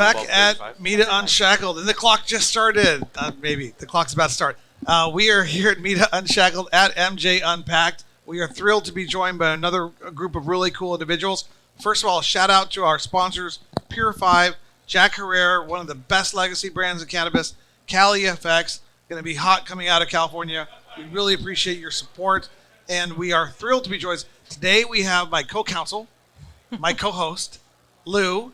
back at Meet Unshackled, and the clock just started. Maybe the clock's about to start. We are here at Meet Unshackled at MJ Unpacked. We are thrilled to be joined by another group of really cool individuals. First of all, shout out to our sponsors, Pure 5, Jack Herrera, one of the best legacy brands of cannabis, Cali FX, going to be hot coming out of California. We really appreciate your support, and we are thrilled to be joined. Today we have my co-counsel, my co-host, Lou.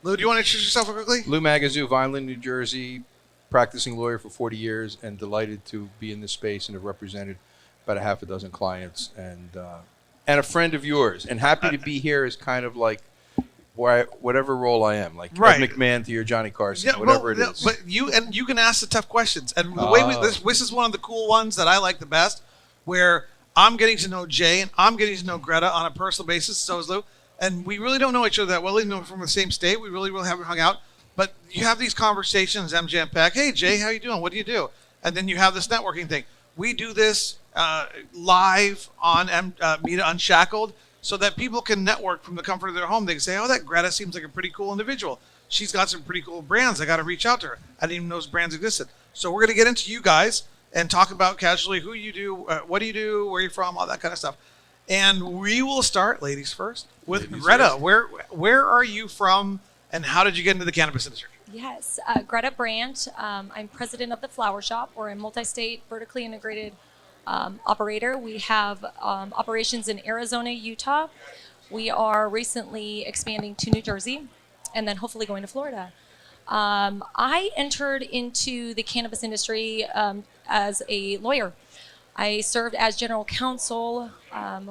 Lou, do you want to introduce yourself quickly? Lou Magazzu, Vineland, New Jersey, practicing lawyer for 40 years, and delighted to be in this space and have represented about a half a dozen clients, and a friend of yours. And happy to be here is kind of like whatever role I am, like right. Ed McMahon to your Johnny Carson, whatever it is. But you can ask the tough questions, and the way this is one of the cool ones that I like the best, where I'm getting to know Jay and I'm getting to know Greta on a personal basis. So is Lou. And we really don't know each other that well, even though we're from the same state. We really haven't hung out. But you have these conversations, MJ Unpack. Hey, Jay, how you doing? What do you do? And then you have this networking thing. We do this live on Meet Unshackled so that people can network from the comfort of their home. They can say, oh, that Greta seems like a pretty cool individual. She's got some pretty cool brands. I got to reach out to her. I didn't even know those brands existed. So we're going to get into you guys and talk about casually who you do, what do you do, where you're from, all that kind of stuff. And we will start, ladies first, with Greta. Where are you from, and how did you get into the cannabis industry? Yes, Greta Brandt. I'm president of the Flower Shop. We're a multi-state, vertically integrated operator. We have operations in Arizona, Utah. We are recently expanding to New Jersey, and then hopefully going to Florida. I entered into the cannabis industry as a lawyer. I served as general counsel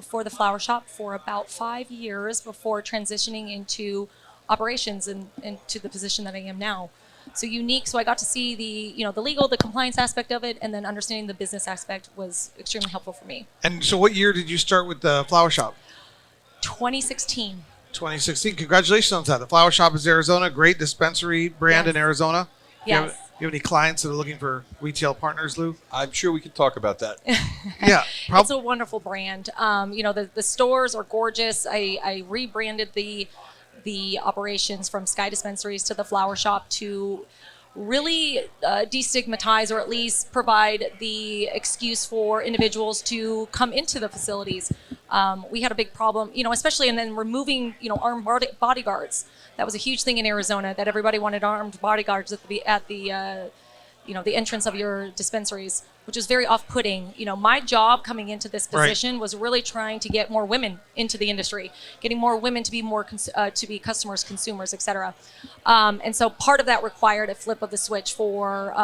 for the Flower Shop for about 5 years before transitioning into operations and into the position that I am now. So unique. So I got to see the legal, the compliance aspect of it, and then understanding the business aspect was extremely helpful for me. And so what year did you start with the Flower Shop? 2016. 2016. Congratulations on that. The Flower Shop is Arizona. Great dispensary brand in Arizona. Yes. You have any clients that are looking for retail partners, Lou? I'm sure we could talk about that. Yeah. It's a wonderful brand. The stores are gorgeous. I rebranded the operations from Sky Dispensaries to the Flower Shop to really destigmatize, or at least provide the excuse for individuals to come into the facilities. We had a big problem, especially, and then removing, armed bodyguards. That was a huge thing in Arizona, that everybody wanted armed bodyguards at the entrance of your dispensaries, which is very off-putting. My job coming into this position was really trying to get more women into the industry, getting more women to be to be customers, consumers, etc. And so part of that required a flip of the switch for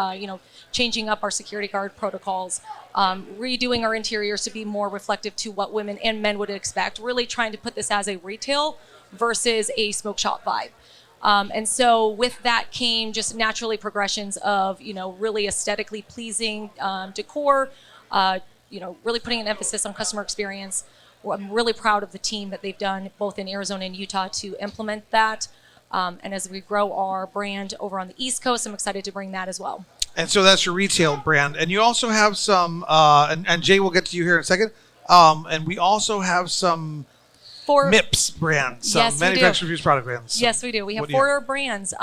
changing up our security guard protocols, redoing our interiors to be more reflective to what women and men would expect. Really trying to put this as a retail versus a smoke shop vibe. And so with that came just naturally progressions of, really aesthetically pleasing decor, really putting an emphasis on customer experience. I'm really proud of the team that they've done both in Arizona and Utah to implement that. And as we grow our brand over on the East Coast, I'm excited to bring that as well. And so that's your retail brand. And you also have some, and Jay, we'll get to you here in a second. And we also have some MIPS brands, manufactured infused product brands. Yes, we do. We have 4 brands.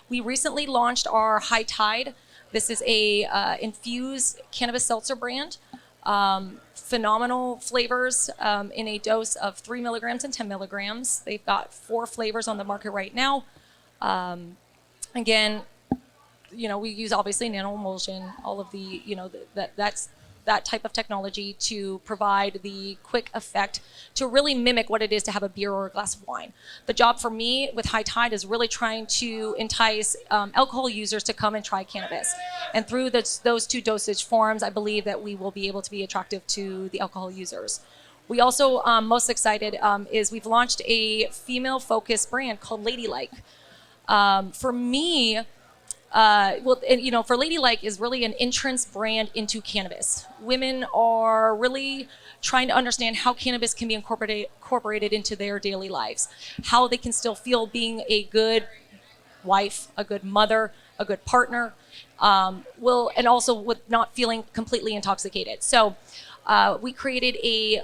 We recently launched our High Tide. This is a infused cannabis seltzer brand. Phenomenal flavors in a dose of 3 milligrams and 10 milligrams. They've got 4 flavors on the market right now. Again, we use obviously nano-emulsion, all of the, that's that type of technology to provide the quick effect to really mimic what it is to have a beer or a glass of wine. The job for me with High Tide is really trying to entice alcohol users to come and try cannabis. And through those 2 dosage forms, I believe that we will be able to be attractive to the alcohol users. We also, most excited, is we've launched a female-focused brand called Ladylike. For me, for Ladylike is really an entrance brand into cannabis. Women are really trying to understand how cannabis can be incorporated into their daily lives, how they can still feel being a good wife, a good mother, a good partner, and also with not feeling completely intoxicated. So We created a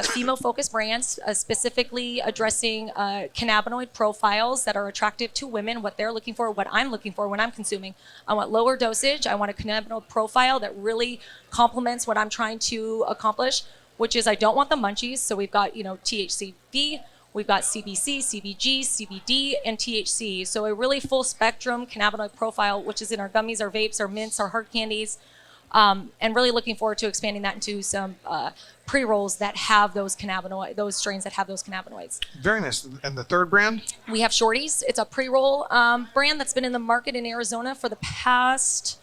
female-focused brand specifically addressing cannabinoid profiles that are attractive to women, what they're looking for, what I'm looking for when I'm consuming. I want lower dosage. I want a cannabinoid profile that really complements what I'm trying to accomplish, which is I don't want the munchies. So we've got, THCV, we've got CBC, CBG, CBD, and THC. So a really full spectrum cannabinoid profile, which is in our gummies, our vapes, our mints, our hard candies. And really looking forward to expanding that into some pre-rolls that have those strains that have those cannabinoids. Very nice. And the third brand? We have Shorties. It's a pre-roll brand that's been in the market in Arizona for the past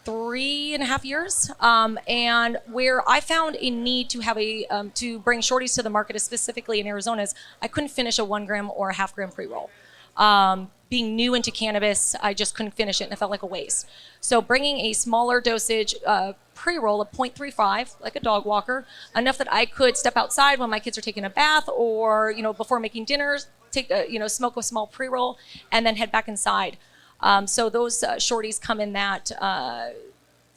3.5 years. And where I found a need to have to bring Shorties to the market, specifically in Arizona, is I couldn't finish a 1 gram or a half gram pre-roll. Being new into cannabis, I just couldn't finish it and it felt like a waste. So bringing a smaller dosage pre-roll of 0.35, like a dog walker, enough that I could step outside when my kids are taking a bath or, before making dinners, smoke a small pre-roll and then head back inside. So those Shorties come in that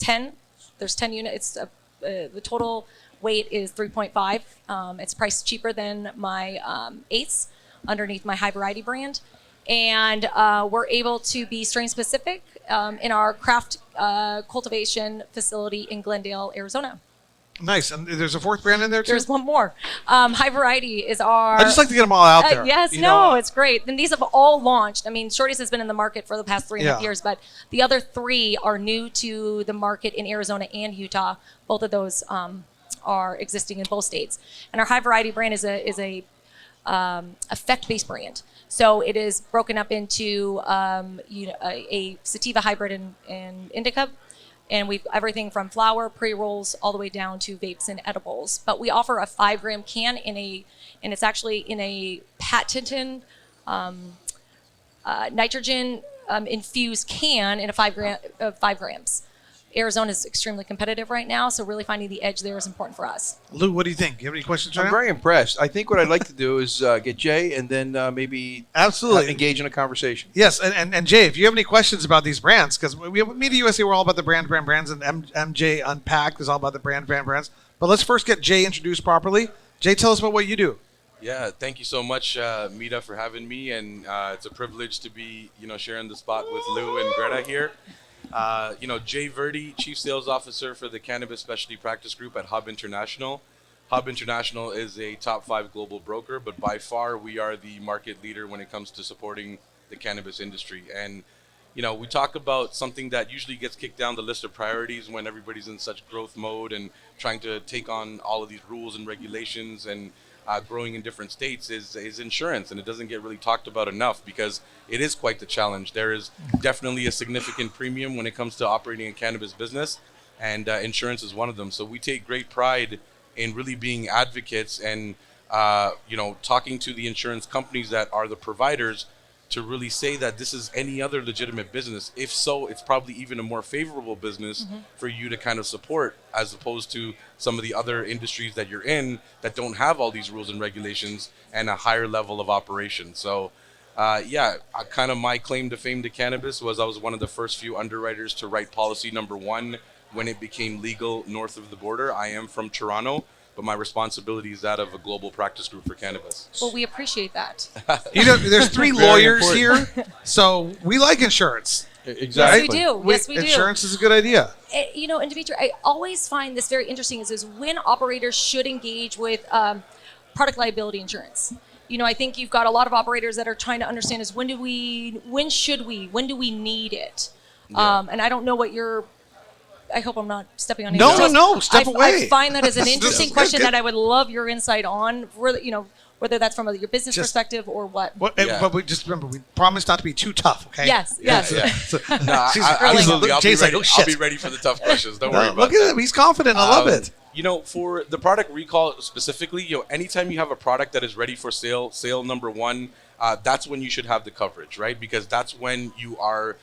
10. There's 10 units. The total weight is 3.5. It's priced cheaper than my eighths underneath my High Variety brand. And we're able to be strain specific in our craft cultivation facility in Glendale, Arizona. Nice. And there's a fourth brand in there too? There's one more. High Variety is our... I just like to get them all out there. Yes, it's great. And these have all launched. I mean, Shorties has been in the market for the past 3.5 years, but the other 3 are new to the market in Arizona and Utah. Both of those are existing in both states. And our High Variety brand is a effect-based brand. So it is broken up into a sativa hybrid and indica, and we've everything from flower, pre-rolls, all the way down to vapes and edibles. But we offer a 5 gram can and it's actually in a patented nitrogen infused can in a 5 grams. Arizona is extremely competitive right now, so really finding the edge there is important for us. Lou, what do you think? Do you have any questions? I'm very impressed. I think what I'd like to do is get Jay and then maybe absolutely engage in a conversation. Yes, and Jay, if you have any questions about these brands, because we have Media USA, we're all about the brands, and MJ Unpacked is all about the brands. But let's first get Jay introduced properly. Jay, tell us about what you do. Yeah, thank you so much, Mita, for having me, and it's a privilege to be, sharing the spot with Lou and Greta here. Jay Virdi, Chief Sales Officer for the Cannabis Specialty Practice Group at Hub International. Hub International is a top 5 global broker, but by far we are the market leader when it comes to supporting the cannabis industry. And, we talk about something that usually gets kicked down the list of priorities when everybody's in such growth mode and trying to take on all of these rules and regulations and growing in different states is insurance, and it doesn't get really talked about enough because it is quite the challenge. There is definitely a significant premium when it comes to operating a cannabis business, and insurance is one of them. So we take great pride in really being advocates and talking to the insurance companies that are the providers to really say that this is any other legitimate business. If so, it's probably even a more favorable business for you to kind of support, as opposed to some of the other industries that you're in that don't have all these rules and regulations and a higher level of operation. So kind of my claim to fame to cannabis was I was one of the first few underwriters to write policy number 1 when it became legal north of the border. I am from Toronto, but my responsibility is that of a global practice group for cannabis. Well, we appreciate that. There's 3 lawyers here, so we like insurance. Exactly. Yes, we do. Yes, we do. Insurance is a good idea. And Dimitri, I always find this very interesting is when operators should engage with product liability insurance. I think you've got a lot of operators that are trying to understand is when do we need it? Yeah. And I don't know what I hope I'm not stepping on any No, toes. no, step away. I find that as an interesting question good. that I would love your insight on, whether that's from your business perspective or what. But we just remember, we promise not to be too tough, okay? Yes. No, absolutely. I'll be ready for the tough questions. Don't worry about look at him. He's confident. I love it. For the product recall specifically, anytime you have a product that is ready for sale number 1, that's when you should have the coverage, right? Because that's when you are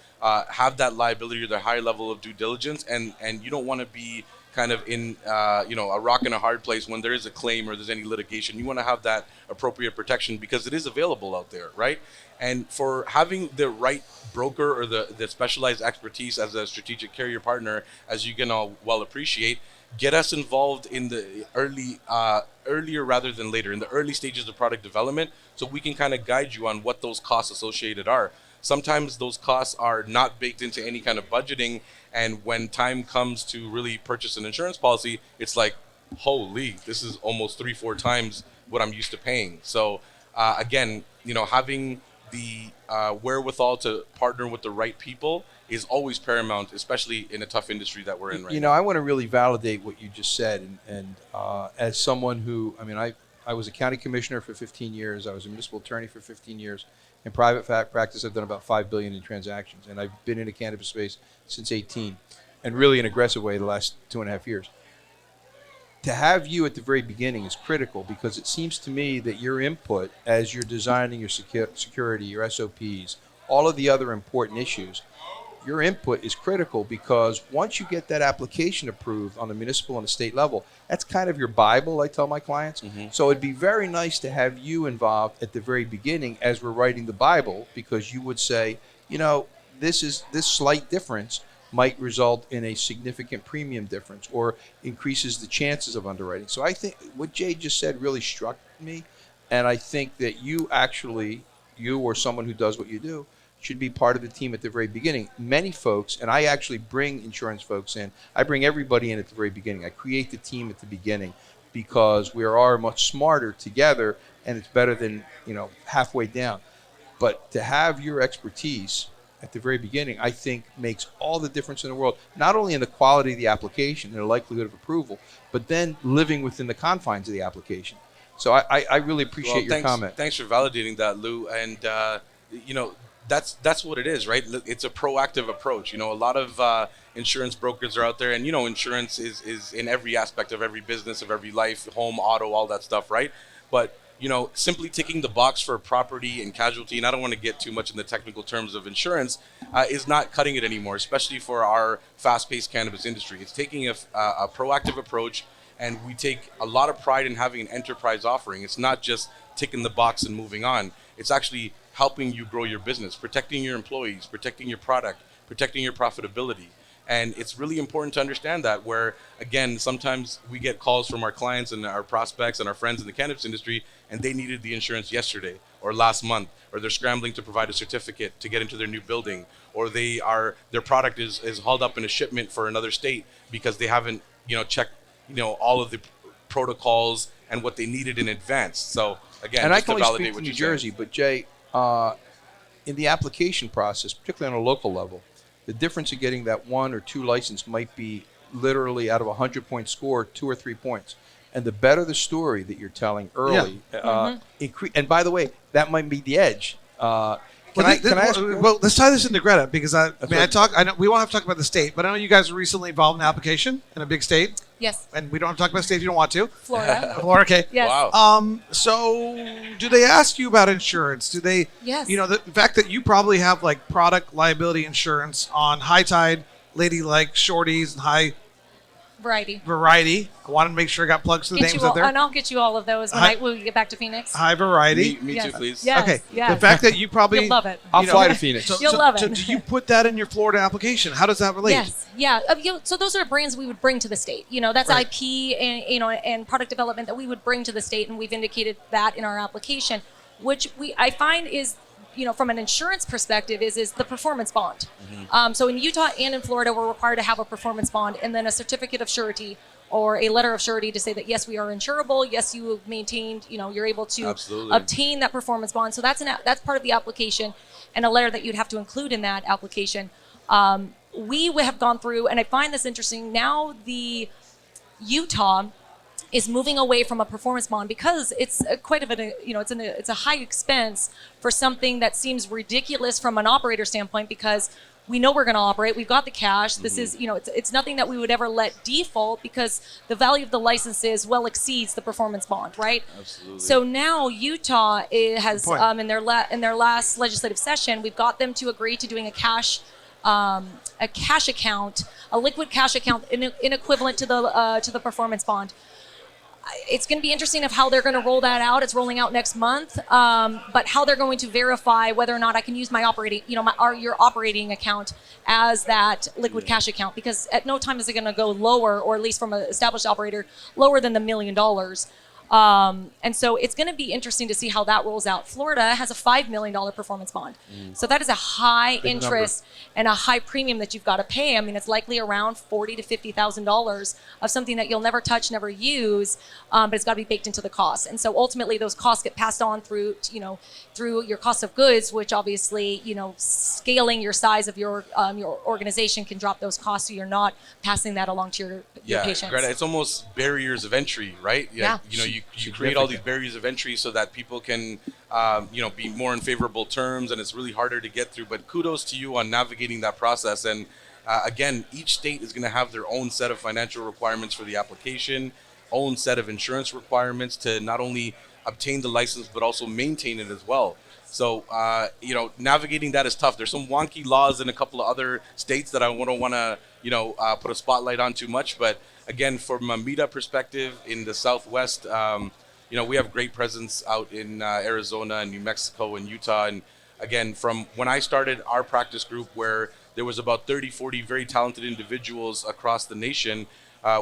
have that liability or the high level of due diligence, and you don't want to be kind of in a rock and a hard place when there is a claim or there's any litigation. You want to have that appropriate protection because it is available out there, right? And for having the right broker or the specialized expertise as a strategic carrier partner, as you can all well appreciate, get us involved in the earlier rather than later, in the early stages of product development, so we can kind of guide you on what those costs associated are. Sometimes those costs are not baked into any kind of budgeting, and when time comes to really purchase an insurance policy, it's like, holy, this is almost 3-4 times what I'm used to paying. So again, having the wherewithal to partner with the right people is always paramount, especially in a tough industry that we're in right now. I want to really validate what you just said, and as someone who, I was a county commissioner for 15 years, I was a municipal attorney for 15 years. In private practice, I've done about $5 billion in transactions, and I've been in the cannabis space since 18, and really an aggressive way the last 2.5 years. To have you at the very beginning is critical, because it seems to me that your input as you're designing your security, your SOPs, all of the other important issues, your input is critical, because once you get that application approved on the municipal and the state level, that's kind of your Bible, I tell my clients. So it'd be very nice to have you involved at the very beginning as we're writing the Bible, because you would say, this slight difference might result in a significant premium difference or increases the chances of underwriting. So I think what Jay just said really struck me, and I think that you or someone who does what you do should be part of the team at the very beginning. Many folks, and I actually bring insurance folks in, I bring everybody in at the very beginning. I create the team at the beginning, because we are much smarter together, and it's better than halfway down. But to have your expertise at the very beginning, I think makes all the difference in the world, not only in the quality of the application and the likelihood of approval, but then living within the confines of the application. So I really appreciate your comment. Thanks for validating that, Lou. And, that's what it is, right? It's a proactive approach. A lot of insurance brokers are out there, and, insurance is in every aspect of every business, of every life, home, auto, all that stuff, right? But simply ticking the box for property and casualty, and I don't want to get too much in the technical terms of insurance, is not cutting it anymore, especially for our fast-paced cannabis industry. It's taking a proactive approach, and we take a lot of pride in having an enterprise offering. It's not just ticking the box and moving on. It's actually helping you grow your business, protecting your employees, protecting your product, protecting your profitability. And it's really important to understand that, where, again, sometimes we get calls from our clients and our prospects and our friends in the cannabis industry, and they needed the insurance yesterday or last month, or they're scrambling to provide a certificate to get into their new building, or their product is hauled up in a shipment for another state because they haven't, checked, all of the protocols and what they needed in advance. So again, and just I can to only validate speak what to you New Jersey, said. but Jay, in the application process, particularly on a local level, the difference of getting that 1 or 2 license might be literally out of a 100-point score, 2 or 3 points. And the better the story that you're telling early, and by the way, that might be the edge. Can I ask? Well, let's tie this into Greta, because I know we won't have to talk about the state, but I know you guys were recently involved in an application in a big state. Yes. And we don't have to talk about state if you don't want to. Florida. Florida, okay. Yes. Wow. So do they ask you about insurance? Do they? Yes. The fact that you probably have like product liability insurance on High Tide, Ladylike, Shorties, and High Variety. I wanted to make sure I got plugs to the names out there. And I'll get you all of those when we get back to Phoenix. High Variety. Me Yes. too, please. Yes. Okay. Yes. The fact that you probably You'll love it. I'll fly to Phoenix. You'll love it. So do you put that in your Florida application? How does that relate? Yes, yeah. So those are brands we would bring to the state. That's Right. IP and and product development that we would bring to the state, and we've indicated that in our application, which I find is, from an insurance perspective, is the performance bond. So in Utah and in Florida, we're required to have a performance bond and then a certificate of surety, or a letter of surety to say that, yes, we are insurable. Yes, you have maintained, you're able to Absolutely. obtain that performance bond. So that's part of the application, and a letter that you'd have to include in that application. We have gone through, and I find this interesting. Now the Utah is moving away from a performance bond, because it's quite of it's a high expense for something that seems ridiculous from an operator standpoint, because we know we're going to operate. We've got the cash. This is, it's nothing that we would ever let default, because the value of the licenses well exceeds the performance bond, right? Absolutely. So now Utah has, in their last legislative session, we've got them to agree to doing a cash account, a liquid cash account, in equivalent to the performance bond. it's going to be interesting of how they're going to roll that out. It's rolling out next month, but how they're going to verify whether or not I can use my operating, your operating account as that liquid cash account, because at no time is it going to go lower, or at least from an established operator, lower than the $1 million. And so it's going to be interesting to see how that rolls out. Florida has a $5 million performance bond. So that is a high interest and a high premium that you've got to pay. I mean, it's likely around $40,000 to $50,000 of something that you'll never touch, never use, but it's got to be baked into the cost. And so ultimately those costs get passed on through your cost of goods, which obviously, scaling your size of your organization can drop those costs, so you're not passing that along to your patients. Greta, it's almost barriers of entry, right? Yeah. You create all these barriers of entry so that people can, be more in favorable terms, and it's really harder to get through. But kudos to you on navigating that process. And again, each state is going to have their own set of financial requirements for the application, own set of insurance requirements to not only obtain the license but also maintain it as well. So, navigating that is tough. There's some wonky laws in a couple of other states that I don't want to, put a spotlight on too much. But again, from a meetup perspective in the Southwest, we have great presence out in Arizona and New Mexico and Utah. And again, from when I started our practice group, where there was about 30, 40 very talented individuals across the nation,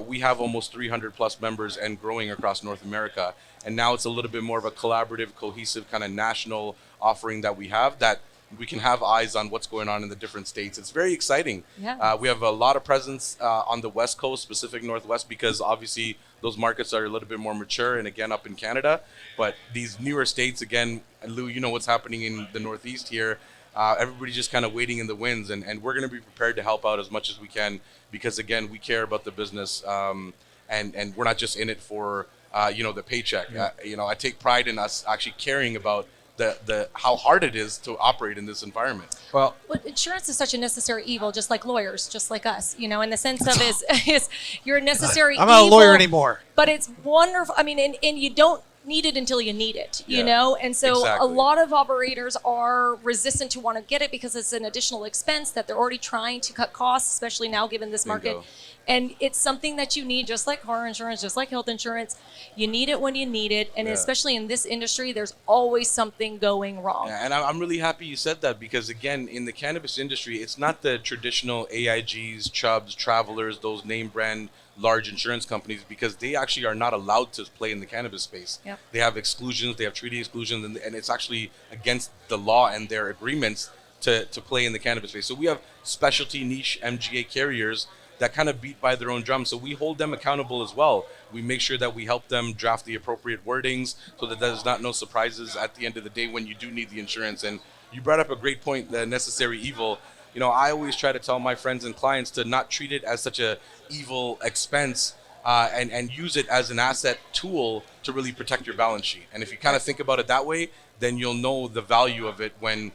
we have almost 300 plus members and growing across North America. And now it's a little bit more of a collaborative, cohesive kind of national offering that we have, that we can have eyes on what's going on in the different states. It's very exciting. Yeah. We have a lot of presence on the West Coast, Pacific Northwest, because obviously those markets are a little bit more mature, and again, up in Canada. But these newer states, again, Lou, you know what's happening in the Northeast here. Everybody's just kind of waiting in the winds, and we're going to be prepared to help out as much as we can, because again, we care about the business, and we're not just in it for the paycheck. Yeah. I take pride in us actually caring about the how hard it is to operate in this environment. But insurance is such a necessary evil, just like lawyers, just like us, in the sense of is you're a necessary evil. I'm not a lawyer anymore. But it's wonderful. I mean, and you don't need it until you need it, and so exactly. A lot of operators are resistant to want to get it because it's an additional expense that they're already trying to cut costs, especially now given this market. Bingo. And it's something that you need, just like car insurance, just like health insurance. You need it when you need it. And especially in this industry, there's always something going wrong. Yeah, and I'm really happy you said that, because again, in the cannabis industry, it's not the traditional AIGs, Chubbs, Travelers, those name brand large insurance companies, because they actually are not allowed to play in the cannabis space. Yep. They have exclusions, they have treaty exclusions, and it's actually against the law and their agreements to play in the cannabis space. So we have specialty niche MGA carriers that kind of beat by their own drum. So we hold them accountable as well. We make sure that we help them draft the appropriate wordings so that there's no surprises at the end of the day when you do need the insurance. And you brought up a great point, the necessary evil. I always try to tell my friends and clients to not treat it as such a evil expense, and use it as an asset tool to really protect your balance sheet. And if you kind of think about it that way, then you'll know the value of it when,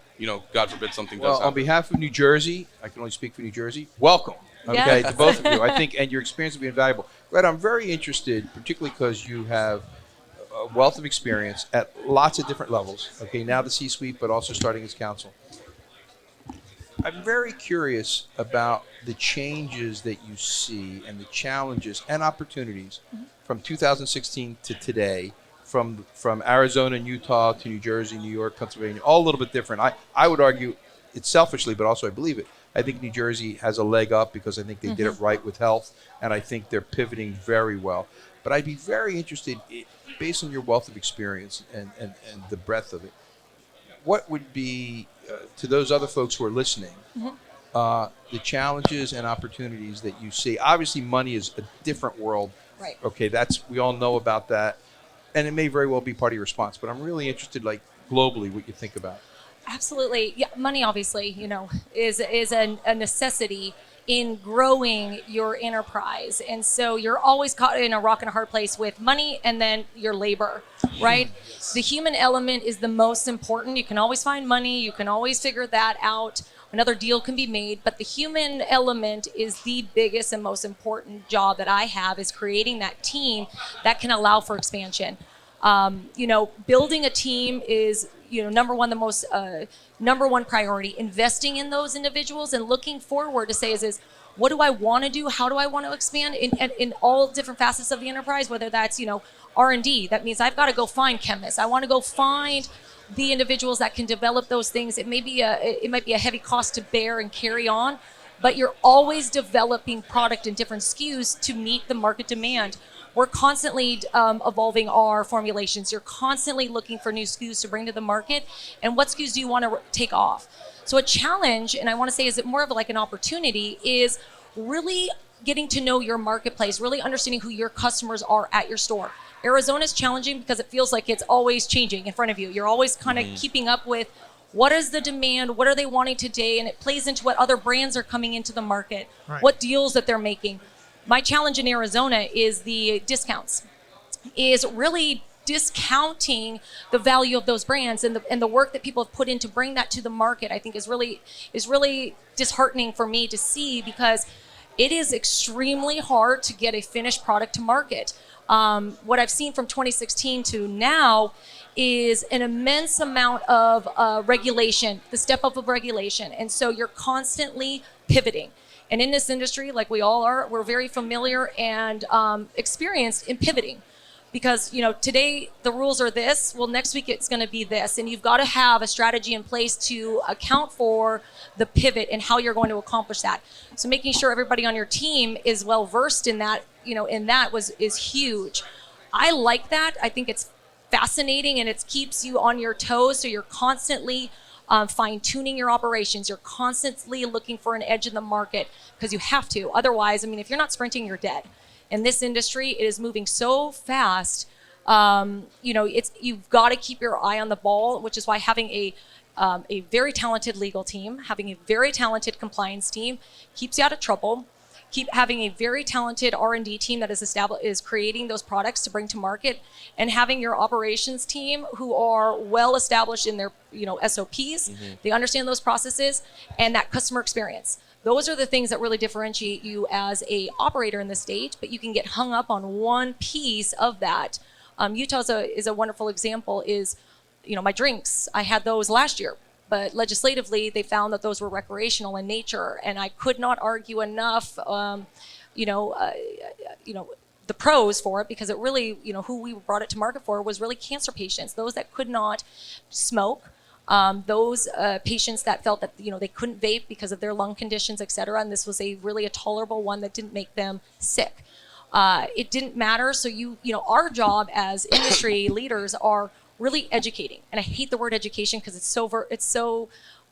God forbid, something does happen. On behalf of New Jersey, I can only speak for New Jersey, welcome. Okay, to both of you. I think, and your experience will be invaluable. Greta, I'm very interested, particularly because you have a wealth of experience at lots of different levels. Okay, now the C-suite, but also starting as counsel. I'm very curious about the changes that you see and the challenges and opportunities from 2016 to today, from Arizona and Utah to New Jersey, New York, Pennsylvania, all a little bit different. I would argue it's selfishly, but also I believe it. I think New Jersey has a leg up because I think they did it right with health, and I think they're pivoting very well. But I'd be very interested, based on your wealth of experience and the breadth of it, what would be, to those other folks who are listening, the challenges and opportunities that you see? Obviously, money is a different world. Right. Okay, we all know about that, and it may very well be part of your response. But I'm really interested, like globally, what you think about. Absolutely. Yeah, money obviously, is a necessity in growing your enterprise. And so you're always caught in a rock and a hard place with money and then your labor, right? Yes. The human element is the most important. You can always find money, you can always figure that out. Another deal can be made, but the human element is the biggest and most important job that I have, is creating that team that can allow for expansion. Building a team is, number one, the most number one priority, investing in those individuals and looking forward to say is what do I want to do? How do I want to expand in all different facets of the enterprise, whether that's, R&D. That means I've got to go find chemists. I want to go find the individuals that can develop those things. It might be a heavy cost to bear and carry on, but you're always developing product in different SKUs to meet the market demand. We're constantly evolving our formulations. You're constantly looking for new SKUs to bring to the market. And what SKUs do you want to take off? So a challenge, and I want to say, is it more of like an opportunity, is really getting to know your marketplace, really understanding who your customers are at your store. Arizona is challenging because it feels like it's always changing in front of you. You're always kind of keeping up with what is the demand, what are they wanting today, and it plays into what other brands are coming into the market, what deals that they're making. My challenge in Arizona is the discounts, is really discounting the value of those brands and the work that people have put in to bring that to the market. I think is really disheartening for me to see, because it is extremely hard to get a finished product to market. What I've seen from 2016 to now is an immense amount of regulation, the step up of regulation. And so you're constantly pivoting. And in this industry, like we all are, we're very familiar and experienced in pivoting. Because, today the rules are this, well, next week it's going to be this. And you've got to have a strategy in place to account for the pivot and how you're going to accomplish that. So making sure everybody on your team is well versed in that, is huge. I like that. I think it's fascinating, and it keeps you on your toes. So you're constantly fine-tuning your operations. You're constantly looking for an edge in the market, because you have to. Otherwise, if you're not sprinting, you're dead. In this industry, it is moving so fast. You've got to keep your eye on the ball, which is why having a very talented legal team, having a very talented compliance team keeps you out of trouble. Keep having a very talented R&D team that is creating those products to bring to market, and having your operations team who are well established in their SOPs. They understand those processes and that customer experience. Those are the things that really differentiate you as a operator in the state, but you can get hung up on one piece of that. Utah is a wonderful example. Is my drinks, I had those last year, but legislatively they found that those were recreational in nature, and I could not argue enough the pros for it, because it really, who we brought it to market for was really cancer patients, those that could not smoke. Those patients that felt that they couldn't vape because of their lung conditions, et cetera, and this was a tolerable one that didn't make them sick. It didn't matter. So our job as industry leaders are really educating, and I hate the word education because it's so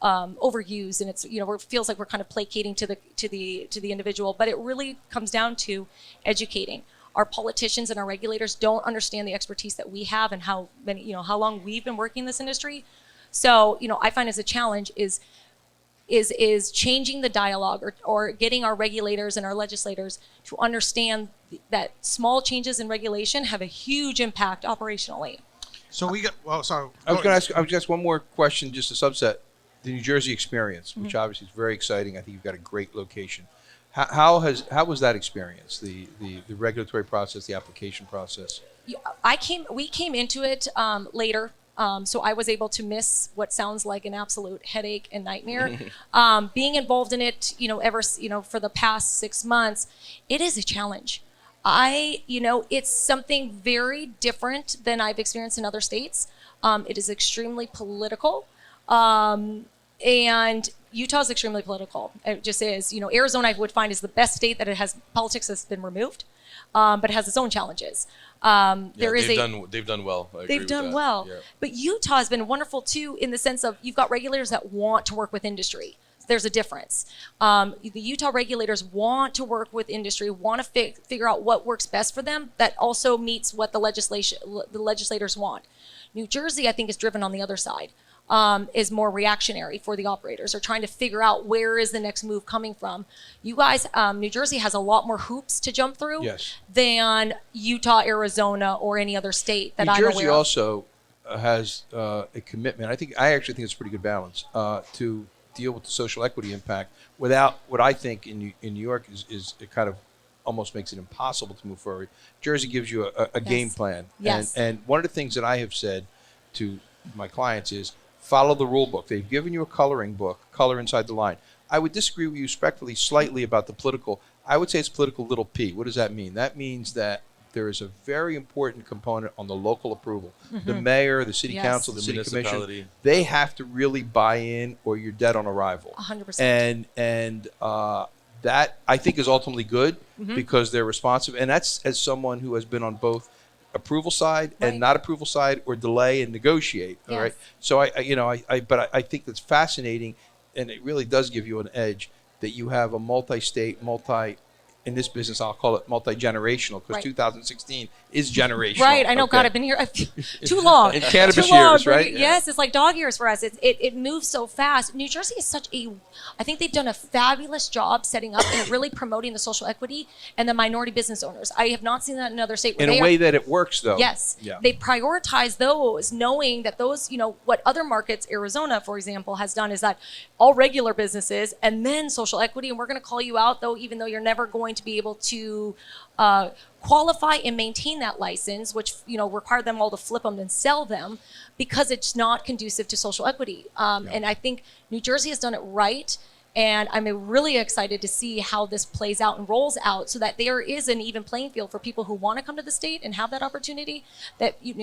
overused, and it feels like we're kind of placating to the individual, but it really comes down to educating. Our politicians and our regulators don't understand the expertise that we have and how long we've been working in this industry. So, I find as a challenge is changing the dialogue or getting our regulators and our legislators to understand that small changes in regulation have a huge impact operationally. So we got, sorry. I was going to ask one more question, just a subset. The New Jersey experience, which obviously is very exciting. I think you've got a great location. How was that experience? The regulatory process, the application process? We came into it later. So I was able to miss what sounds like an absolute headache and nightmare. Being involved in it, for the past 6 months, it is a challenge. It's something very different than I've experienced in other states. It is extremely political. And Utah is extremely political. It just is. Arizona, I would find, is the best state that it has politics has been removed, but it has its own challenges. They've done well. They've done well. Yeah. But Utah has been wonderful too, in the sense of you've got regulators that want to work with industry. There's a difference. The Utah regulators want to work with industry, want to figure out what works best for them that also meets what the legislators want. New Jersey, I think, is driven on the other side. Is more reactionary for the operators, or trying to figure out where is the next move coming from. You guys, New Jersey has a lot more hoops to jump through than Utah, Arizona, or any other state that I'm aware of. New Jersey also has a commitment. I actually think it's a pretty good balance to deal with the social equity impact without what I think in New York is it kind of almost makes it impossible to move forward. Jersey gives you a game plan. Yes. And one of the things that I have said to my clients is follow the rule book. They've given you a coloring book, color inside the line. I would disagree with you respectfully slightly about the political. I would say it's political little p. What does that mean? That means that there is a very important component on the local approval. The mayor, the city council, the city commission, they have to really buy in or you're dead on arrival. 100%. And that I think is ultimately good because they're responsive. And that's as someone who has been on both approval side and not approval side or delay and negotiate. All right. So I think that's fascinating, and it really does give you an edge that you have a multi-state, in this business, I'll call it multi-generational because 2016 is generational. Right. I know. God, I've been here too long. In cannabis too long, years, right? Yes. It's like dog years for us. It moves so fast. New Jersey is I think they've done a fabulous job setting up and really promoting the social equity and the minority business owners. I have not seen that in another state. In a way that it works, though. Yes. Yeah. They prioritize those, knowing that those, what other markets, Arizona, for example, has done is that all regular businesses and then social equity. And we're going to call you out, though, even though you're never going to be able to qualify and maintain that license, which require them all to flip them and sell them because it's not conducive to social equity. And I think New Jersey has done it right. And I'm really excited to see how this plays out and rolls out so that there is an even playing field for people who want to come to the state and have that opportunity. That you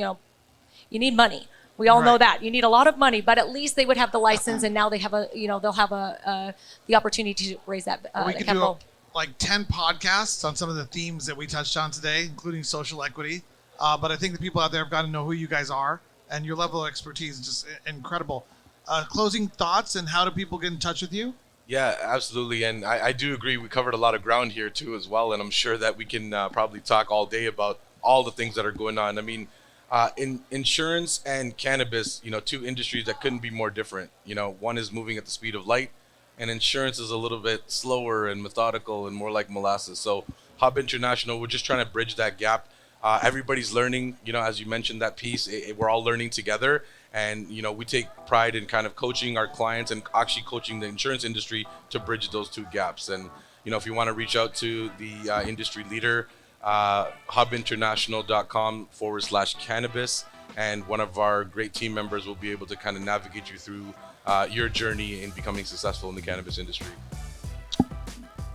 need money. We all know that you need a lot of money, but at least they would have the license, and now they have they'll have the opportunity to raise that we could capital. do like 10 podcasts on some of the themes that we touched on today, including social equity. But I think the people out there have got to know who you guys are, and your level of expertise is just incredible. Closing thoughts, and how do people get in touch with you? Yeah, absolutely. And I do agree. We covered a lot of ground here too as well. And I'm sure that we can probably talk all day about all the things that are going on. I mean, in insurance and cannabis, two industries that couldn't be more different. One is moving at the speed of light, and insurance is a little bit slower and methodical and more like molasses. So Hub International, we're just trying to bridge that gap. Everybody's learning, as you mentioned that piece, we're all learning together. And, we take pride in kind of coaching our clients and actually coaching the insurance industry to bridge those two gaps. And, if you want to reach out to the industry leader, hubinternational.com/cannabis. And one of our great team members will be able to kind of navigate you through your journey in becoming successful in the cannabis industry.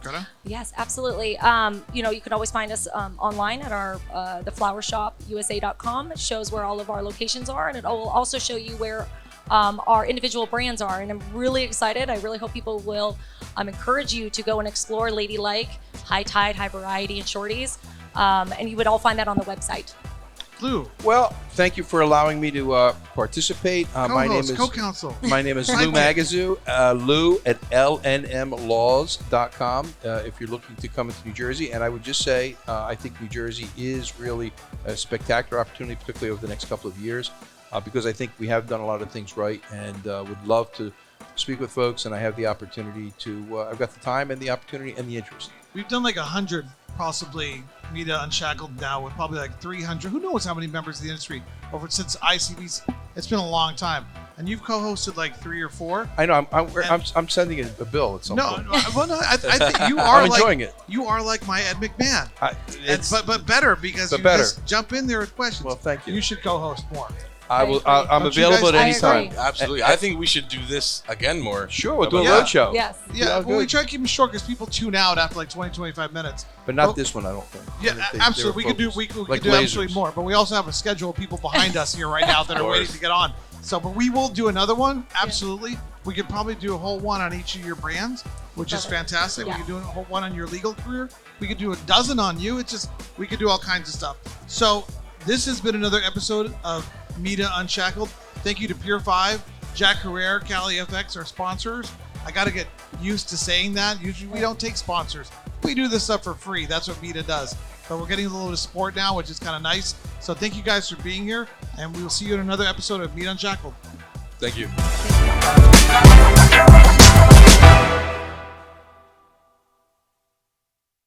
Greta? Yes, absolutely. You can always find us online at our theflowershop.usa.com. It shows where all of our locations are, and it will also show you where our individual brands are. And I'm really excited. I really hope people will encourage you to go and explore Ladylike, High Tide, High Variety, and Shorties. And you would all find that on the website. Lou. Well, thank you for allowing me to participate. My name is co-counsel. My name is Lou Magazzu. Lou at lnmlaws.com. If you're looking to come into New Jersey, and I would just say, I think New Jersey is really a spectacular opportunity, particularly over the next couple of years, because I think we have done a lot of things right, and would love to speak with folks. And I have the opportunity to. I've got the time and the opportunity and the interest. We've done like 100. Possibly Media Unshackled now with probably like 300. Who knows how many members of the industry since ICB's? It's been a long time, and you've co-hosted like 3 or 4. I know. I'm sending a bill at some point. I think you are. I'm enjoying it. You are like my Ed McMahon, but better because you just jump in there with questions. Well, thank you. You should co-host more. I'm available at any time. Absolutely. I think we should do this again more. Sure, we'll do a road show. Yes. Yeah, well, we try to keep them short because people tune out after like 20, 25 minutes. But not this one, I don't think. Yeah, absolutely. We could do absolutely more. But we also have a schedule of people behind us here right now that are waiting to get on. But we will do another one. Absolutely. Yeah. We could probably do a whole one on each of your brands, which is fantastic. Yeah. We could do a whole one on your legal career. We could do a dozen on you. We could do all kinds of stuff. So this has been another episode of Media Unshackled. Thank you to Pure 5, Jack Herrera, Cali FX, our sponsors. I got to get used to saying that. Usually we don't take sponsors. We do this stuff for free. That's what Media does. But we're getting a little bit of support now, which is kind of nice. So thank you guys for being here, and we will see you in another episode of Media Unshackled. Thank you.